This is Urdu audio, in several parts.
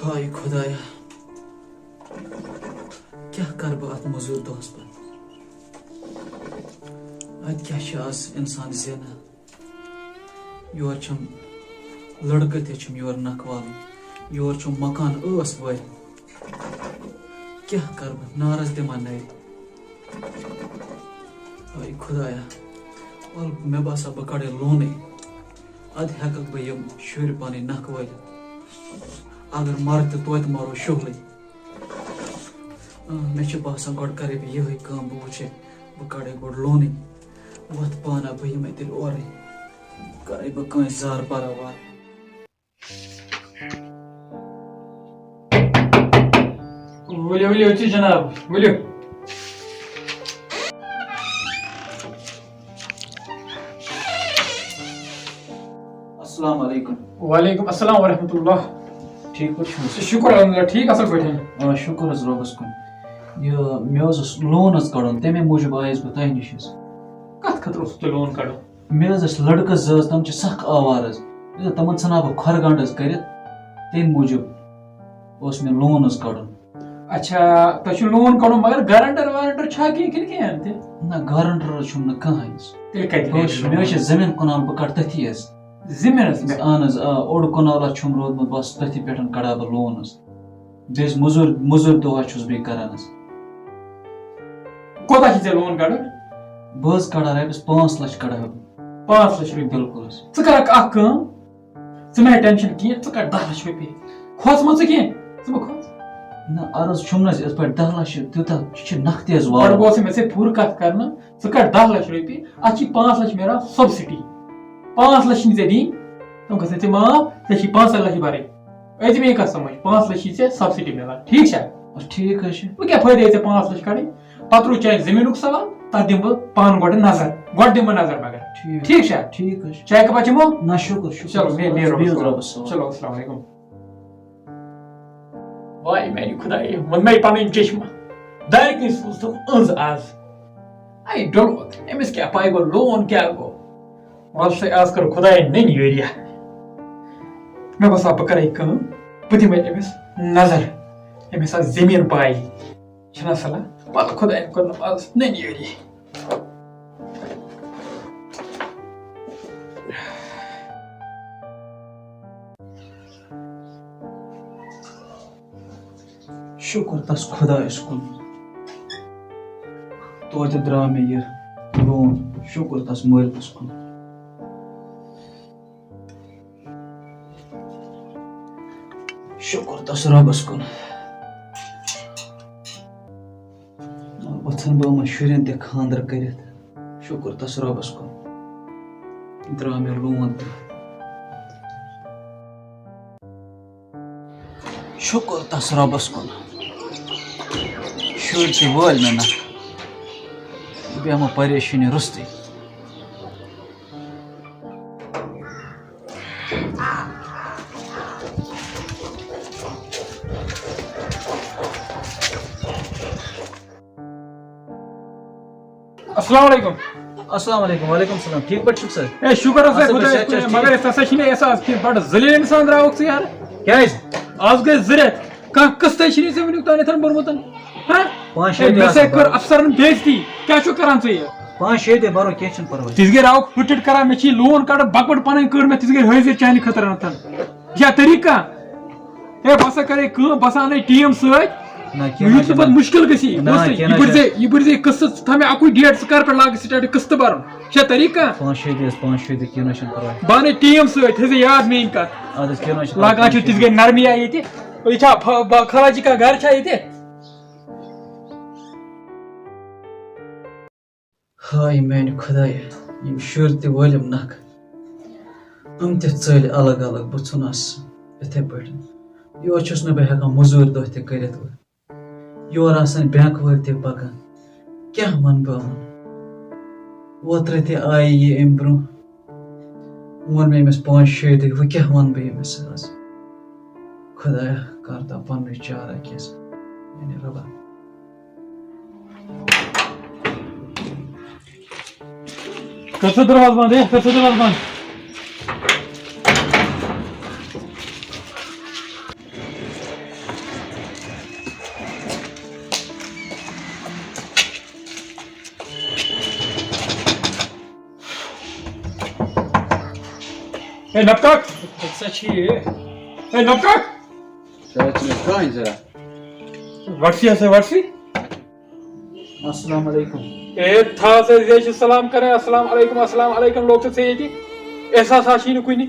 ہائے خدایا کیا کر بہٕ اتھ مٔزوٗرۍ دۄہس پٮ۪ٹھ اتہِ کیٛاہ چھِ آز انسان زینان یورٕ چھُم لڑکہٕ تہِ چھُم یورٕ نکھ والُن یورٕ چھُم مکان ٲس وٲلۍ کیٛاہ کر بہٕ نارس دِما نرِ ہائے خدایا ول مےٚ باسان بہٕ کڑے لونٕے ادٕ ہٮ۪ککھ بہٕ یِم شُرۍ پنٕنۍ نکھ وٲلِتھ اگر مر تہِ توتہِ مرو شُہلٕے مےٚ چھُ باسان گۄڈٕ کرے بہٕ یِہٕے کٲم بہٕ وٕچھے بہٕ کڑے گۄڈٕ لونٕے وتھ پانا بہٕ یِمے تیٚلہِ اورے کرے بہٕ کٲنٛسہِ زار پارا وار ؤلِو ؤلِو أژِو جناب ؤلِو السلام علیکم وعلیکم السلام ورحمۃ اللہ ٹھیک پٲٹھۍ چھِو حظ شکر الحمدللہ ٹھیک اصل پٲٹھۍ شُکر حظ رۄبس کُن یہِ مےٚ حظ اوس لون حظ کڑُن تمے موٗجوٗب آیس بہٕ تۄہہِ نِش حظ کتھ خٲطرٕ اوسوٕ تۄہہِ لون کڑُن مےٚ حظ ٲسۍ لڑکہٕ زٕ حظ تِم چھِ سکھ آوار حظ تِمن ژھٕنہا بہٕ کھۄرٕ گنٛڈ حظ کٔرِتھ تمہِ موٗجوٗب اوس مےٚ لون حظ کڑُن اچھا تۄہہِ چھُ لون کڑُن مگر گارنٹر وارنٹر چھا کینٛہہ کِنہٕ کِہیٖنۍ تہِ نہ گارنٹر حظ چھُم نہٕ کٕہٕنۍ حظ تیٚلہِ کتہِ مےٚ حظ چھِ زٔمیٖن کنال بہٕ کڑٕ تٔتھی حظ زٔمیٖنس اہن حظ اوٚڑ کنالا چھُم روٗدمُت بس تٔتھی پٮ۪ٹھ کڑا بہٕ لون حظ بیٚیہِ حظ موٚزوٗرۍ دۄہا چھُس بیٚیہِ کران حظ کوتاہ چھُ ژےٚ لون کڑُن بہٕ حظ کڑا رۄپیس 5 لچھ کڑا بہٕ 5 لچھ رۄپیہِ بِلکُل حظ ژٕ کرکھ اکھ کٲم ژٕ مہ ہےٚ ٹٮ۪نشن کینٛہہ ژٕ کڑ 10 لچھ رۄپیہِ کھوژمہٕ ژٕ کینٛہہ ژٕ مہ کھوژ نہ عرض چھُم نہٕ حظ یِتھ پٲٹھۍ 10 لچھ تیوٗتاہ یہِ چھِ نکھ تہِ حظ گۄڈٕ وارٕ گوٚژھ مےٚ سۭتۍ پوٗرٕ کتھ کرنہٕ ژٕ کڑ 10 لچھ رۄپیہِ اتھ چھِ 5 لچھ میلان سبسڈی 5 لچھ چھِنہٕ ژےٚ دِنۍ تِم گژھن ژےٚ معاف ژےٚ چھی 15 لچھ بھرٕنۍ أژِ مےٚ یہِ کتھ سمجھ 5 لچھ چھی ژےٚ سبسڈی میلان ٹھیٖک چھا ٹھیٖک حظ چھُ وۄنۍ کیٛاہ فٲیدٕ ژےٚ 5 لچھ کڑٕنۍ پتہٕ روٗد چانہِ زٔمیٖنُک سوال تتھ دِمہٕ بہٕ پانہٕ گۄڈٕ نظر گۄڈٕ دِمہٕ بہٕ نظر مگر ٹھیٖک چھا ٹھیٖک حظ چھُ چاے کپا چمو نہ شُکر شُکر چلو بِہِو رۄبس چلو السلام علیکم واے میانہِ خدایہِ ووٚن مےٚ پنٕنۍ چشمہٕ دارِ کِنۍ سوٗز تِم أنٛز آز اے ڈوٚلوت أمِس کیٛاہ پاے گوٚو لون کیٛاہ گوٚو وَل سا آز کٔر خۄدایَن نٔنۍ یٲریا مےٚ باسان بہٕ کرے کٲم بہٕ دِمے أمِس نظر أمِس آسہِ زٔمیٖن پاے چھُنا صلاح وَل خۄدایَن کوٚرنم آز نٔنۍ یٲری شُکر تس خۄدایس کُن توتہِ درٛاو مےٚ یہِ لون شُکر تس مٲلکس کُن شُکر تس رۄبس کُن وۄتھن بہٕ یِمن شُرٮ۪ن تہِ خانٛدر کٔرِتھ شُکر تس رۄبس کُن درٛاو مےٚ لون تہِ شُکر تس رۄبس کُن شُرۍ تہِ وٲلۍ مےٚ نکھ بہٕ بیٚہمہٕ پریشٲنی روٚستٕے السلام علیکم السلام علیکم وعلیکم السلام ٹھیک پٲٹھۍ چھُکھ سر اے شُکر حظ خۄدایَس کُن مگر أسۍ ہسا چھِنہٕ احساس کینٛہہ بڑٕ ذٔلیٖل اِنسان درٛاوُکھ ژٕ یارٕ کیٛازِ آز گٔے 2 رٮ۪تھ کانٛہہ قٕسطے چھُنہٕ ژےٚ وٕنیُک تانٮ۪تھ بوٚرمُت مےٚ سۭتۍ کٔر افسرن بے عزتی کیٛاہ چھُکھ کران ژٕ یہِ 5-6 دۄہ بھرو کینٛہہ چھُنہٕ پرواے تِژھ گٔے راوُکھ ہُٹِٹ کران مےٚ چھی لون کڑُن بکوٹ پنٕنۍ کٔر مےٚ تِژھ گٔے حٲضِر چانہِ خٲطرٕ یہِ چھا طریٖقہٕ کانٛہہ ہے بہٕ ہسا کرے کٲم بہٕ ہسا اَنے ٹیٖم سۭتۍ یُتھ نہٕ پتہٕ مُشکِل گژھی یہِ بٔرۍ زِ قٕسطہٕ ژٕ تھاو مےٚ اَکُے ڈیٹ ژٕ کر پٮ۪ٹھ لاگہٕ سِٹارٹ قٕسطہٕ بَرُن یہِ چھا طریٖقہٕ کانٛہہ 5-6 دۄہ کینٛہہ چھُنہٕ پرواے بہٕ اَنے ٹیٖم سۭتۍ تھٲیزِ یاد میٲنۍ کتھ اَدٕ حظ کینٛہہ چھُنہٕ لاگان چھِ تِژھ گٔے نرمیا ییٚتہِ یہِ چھا خلاجی کانٛہہ گرٕ چھا ییٚتہِ ہاے میانہِ خۄدایا یِم شُرۍ تہِ وٲلِم نکھ یِم تہِ ژٔلۍ الگ الگ بہٕ ژھُنس یِتھے پٲٹھۍ یورٕ چھُس نہٕ بہٕ ہٮ۪کان موٚزوٗرۍ دۄہ تہِ کٔرِتھ وۄنۍ یورٕ آسان بینٛک وٲلۍ تہِ پکان کیٛاہ ونہٕ بہٕ یِمن اوترٕ تہِ آیہِ یہِ امہِ برونٛہہ ووٚن مےٚ أمِس 5-6 دۄہ وۄنۍ کیٛاہ ونہٕ بہٕ أمِس آز خۄدایا کر تا پننُے چارا کینٛژھا میانہِ رۄبا کر ژٕ دروازٕ بنٛد کر ژٕ دروازٕ بنٛد Hey, Napkak! Such here. Hey, Napkak! Going to What's he? السلام علیکم. Hey, tha se je salam kare. Assalamu alaikum. Log se ye. Aisa sashi ne koi nahi.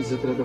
زترة دو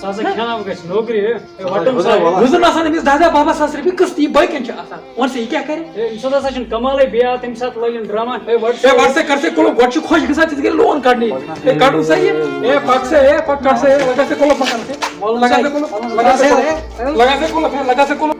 تازه كنا بس نوكري وطن صاحب وزن آسان ہے دادا بابا 100 روپے قسط یہ بائی کن آسان اور سے کیا کرے امسد ہسا کمالے بیا تم سات لگن ڈرامہ اے واٹس کرتے کولو گوچ خوش گسا تس گے لون کڈنی اے کاٹو صحیح اے پاک سے لگا سے کولو پکان سے لگا سے کولو